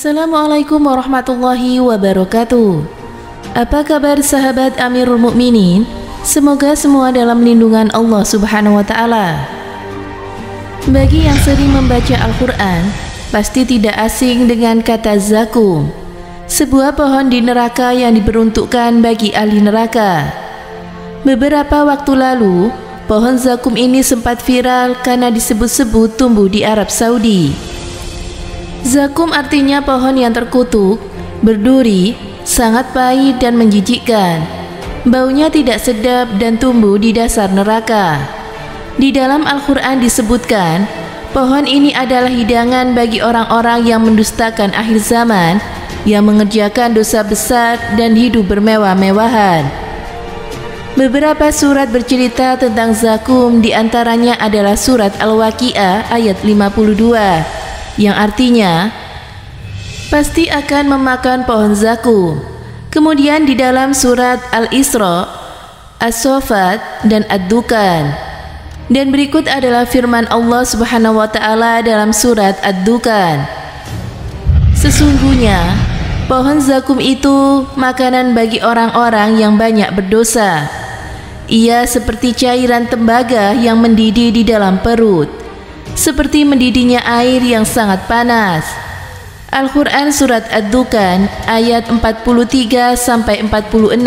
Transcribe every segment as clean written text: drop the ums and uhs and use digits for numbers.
Assalamualaikum warahmatullahi wabarakatuh. Apa kabar sahabat Amirul Mukminin? Semoga semua dalam lindungan Allah Subhanahu wa Ta'ala. Bagi yang sering membaca Al-Quran, pasti tidak asing dengan kata zakum, sebuah pohon di neraka yang diperuntukkan bagi ahli neraka. Beberapa waktu lalu, pohon zakum ini sempat viral karena disebut-sebut tumbuh di Arab Saudi. Zakum artinya pohon yang terkutuk, berduri, sangat pahit dan menjijikkan. Baunya tidak sedap dan tumbuh di dasar neraka. Di dalam Al-Quran disebutkan, pohon ini adalah hidangan bagi orang-orang yang mendustakan akhir zaman, yang mengerjakan dosa besar dan hidup bermewah-mewahan. Beberapa surat bercerita tentang zakum, diantaranya adalah surat Al-Waqi'ah ayat 52, yang artinya pasti akan memakan pohon zakum. Kemudian di dalam surat Al-Isra, As-Saffat, dan Ad-Dukhan. Dan berikut adalah firman Allah Subhanahu wa Ta'ala dalam surat Ad-Dukhan. Sesungguhnya pohon zakum itu makanan bagi orang-orang yang banyak berdosa. Ia seperti cairan tembaga yang mendidih di dalam perut, seperti mendidihnya air yang sangat panas. Al-Quran Surat Ad-Dukhan ayat 43-46.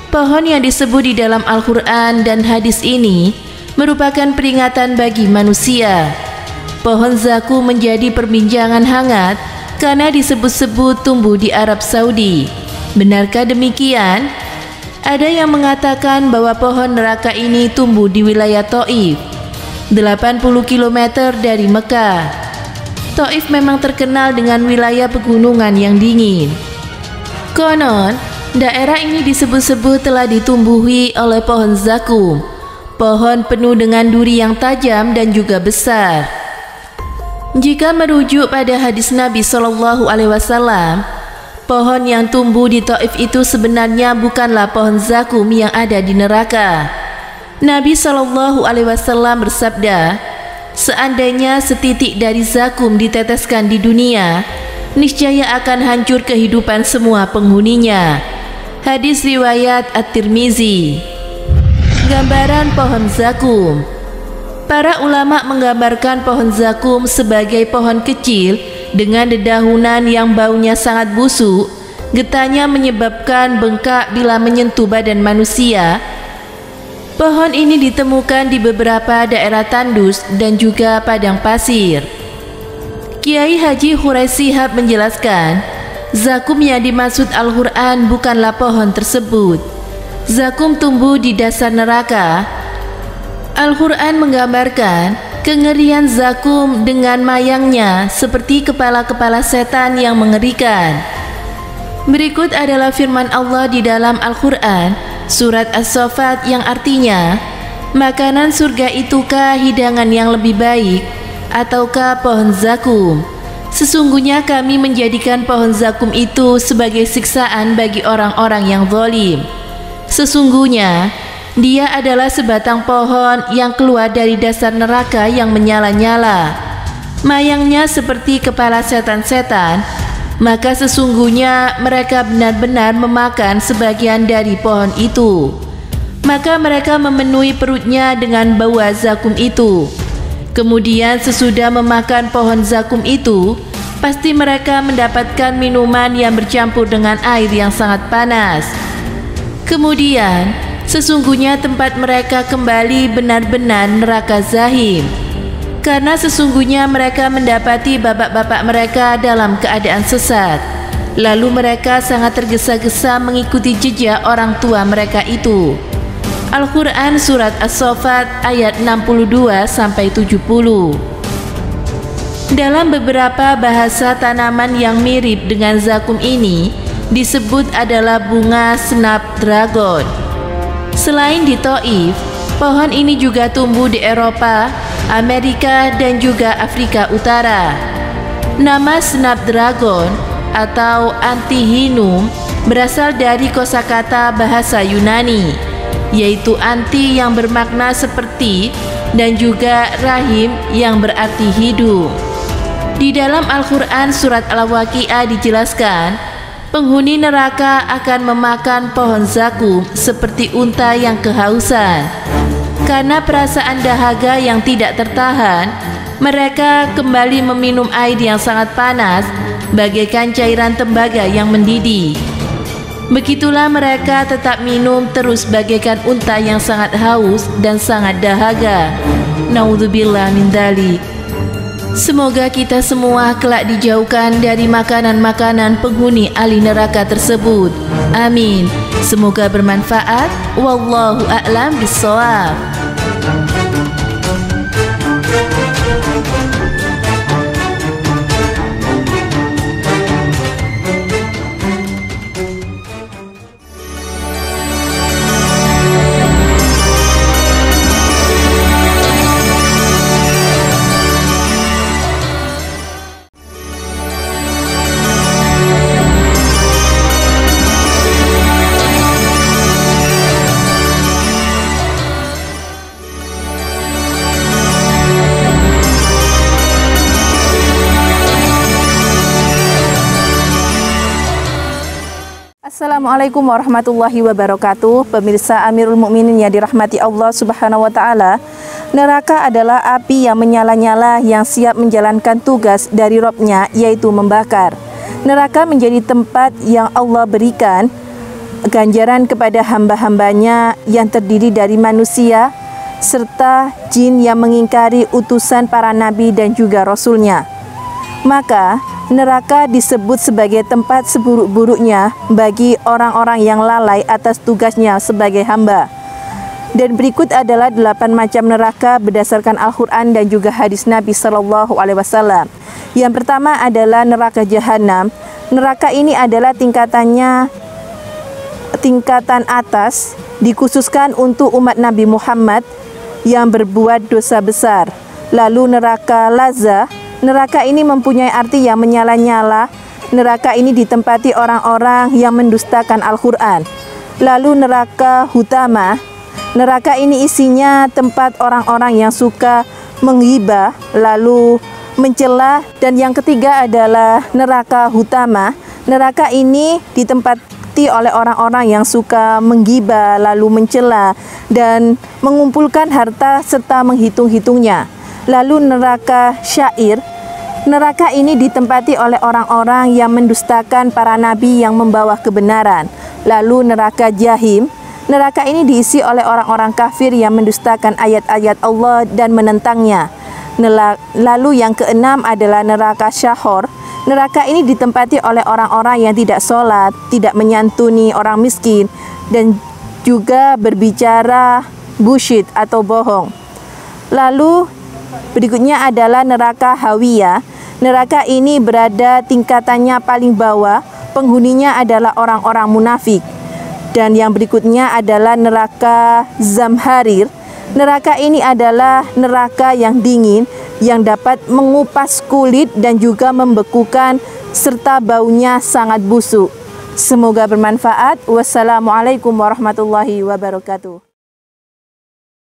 Pohon yang disebut di dalam Al-Quran dan hadis ini merupakan peringatan bagi manusia. Pohon zakum menjadi perbincangan hangat karena disebut-sebut tumbuh di Arab Saudi. Benarkah demikian? Ada yang mengatakan bahwa pohon neraka ini tumbuh di wilayah Taif, 80 km dari Mekah. Taif memang terkenal dengan wilayah pegunungan yang dingin. Konon, daerah ini disebut-sebut telah ditumbuhi oleh pohon zakum, pohon penuh dengan duri yang tajam dan juga besar. Jika merujuk pada hadis Nabi SAW, pohon yang tumbuh di Taif itu sebenarnya bukanlah pohon zakum yang ada di neraka. Nabi SAW bersabda, seandainya setitik dari zakum diteteskan di dunia, niscaya akan hancur kehidupan semua penghuninya. Hadis riwayat At-Tirmizi. Gambaran pohon zakum. Para ulama menggambarkan pohon zakum sebagai pohon kecil dengan dedaunan yang baunya sangat busuk, getahnya menyebabkan bengkak bila menyentuh badan manusia. Pohon ini ditemukan di beberapa daerah tandus dan juga padang pasir. Kiai Haji Hurais Shihab menjelaskan, zakum yang dimaksud Al-Quran bukanlah pohon tersebut. Zakum tumbuh di dasar neraka. Al-Quran menggambarkan kengerian zakum dengan mayangnya seperti kepala-kepala setan yang mengerikan. Berikut adalah firman Allah di dalam Al-Quran Surat As-Saffat yang artinya, makanan surga itukah hidangan yang lebih baik, ataukah pohon zakum? Sesungguhnya kami menjadikan pohon zakum itu sebagai siksaan bagi orang-orang yang zalim. Sesungguhnya dia adalah sebatang pohon yang keluar dari dasar neraka yang menyala-nyala. Mayangnya seperti kepala setan-setan, maka sesungguhnya mereka benar-benar memakan sebagian dari pohon itu. Maka mereka memenuhi perutnya dengan bau zakum itu. Kemudian sesudah memakan pohon zakum itu, pasti mereka mendapatkan minuman yang bercampur dengan air yang sangat panas. Kemudian sesungguhnya tempat mereka kembali benar-benar neraka zahim, karena sesungguhnya mereka mendapati bapak-bapak mereka dalam keadaan sesat. Lalu mereka sangat tergesa-gesa mengikuti jejak orang tua mereka itu. Al-Quran Surat As-Saffat ayat 62-70. Dalam beberapa bahasa tanaman yang mirip dengan zakum ini disebut adalah bunga snapdragon. Selain di Taif, pohon ini juga tumbuh di Eropa, Amerika, dan juga Afrika Utara. Nama snapdragon atau antihinum berasal dari kosakata bahasa Yunani, yaitu anti yang bermakna seperti dan juga rahim yang berarti hidung. Di dalam Al-Quran surat Al-Waqi'ah dijelaskan, penghuni neraka akan memakan pohon zakum seperti unta yang kehausan. Karena perasaan dahaga yang tidak tertahan, mereka kembali meminum air yang sangat panas bagaikan cairan tembaga yang mendidih. Begitulah mereka tetap minum terus bagaikan unta yang sangat haus dan sangat dahaga. Naudzubillah min dzalik. Semoga kita semua kelak dijauhkan dari makanan-makanan penghuni ahli neraka tersebut. Amin. Semoga bermanfaat. Wallahu a'lam bishawab. Assalamualaikum warahmatullahi wabarakatuh. Pemirsa Amirul Mukminin yang dirahmati Allah Subhanahu wa taala. Neraka adalah api yang menyala-nyala yang siap menjalankan tugas dari Robnya, yaitu membakar. Neraka menjadi tempat yang Allah berikan ganjaran kepada hamba-hambanya yang terdiri dari manusia serta jin yang mengingkari utusan para nabi dan juga rasulnya. Maka neraka disebut sebagai tempat seburuk-buruknya bagi orang-orang yang lalai atas tugasnya sebagai hamba. Dan berikut adalah 8 macam neraka berdasarkan Al-Quran dan juga hadis Nabi SAW. Yang pertama adalah neraka jahanam. Neraka ini adalah tingkatan atas, dikhususkan untuk umat Nabi Muhammad yang berbuat dosa besar. Lalu neraka lazza. Neraka ini mempunyai arti yang menyala-nyala. Neraka ini ditempati orang-orang yang mendustakan Al-Quran. Lalu neraka hutama. Neraka ini isinya tempat orang-orang yang suka menghibah, lalu mencela. Dan yang ketiga adalah neraka hutama. Neraka ini ditempati oleh orang-orang yang suka menghibah, lalu mencela, dan mengumpulkan harta serta menghitung-hitungnya. Lalu neraka syair. Neraka ini ditempati oleh orang-orang yang mendustakan para nabi yang membawa kebenaran. Lalu neraka jahim. Neraka ini diisi oleh orang-orang kafir yang mendustakan ayat-ayat Allah dan menentangnya. Lalu yang keenam adalah neraka syahor. Neraka ini ditempati oleh orang-orang yang tidak sholat, tidak menyantuni orang miskin, dan juga berbicara bullshit atau bohong. Lalu berikutnya adalah neraka hawiyah. Neraka ini berada tingkatannya paling bawah, penghuninya adalah orang-orang munafik. Dan yang berikutnya adalah neraka zamharir. Neraka ini adalah neraka yang dingin, yang dapat mengupas kulit dan juga membekukan, serta baunya sangat busuk. Semoga bermanfaat. Wassalamualaikum warahmatullahi wabarakatuh.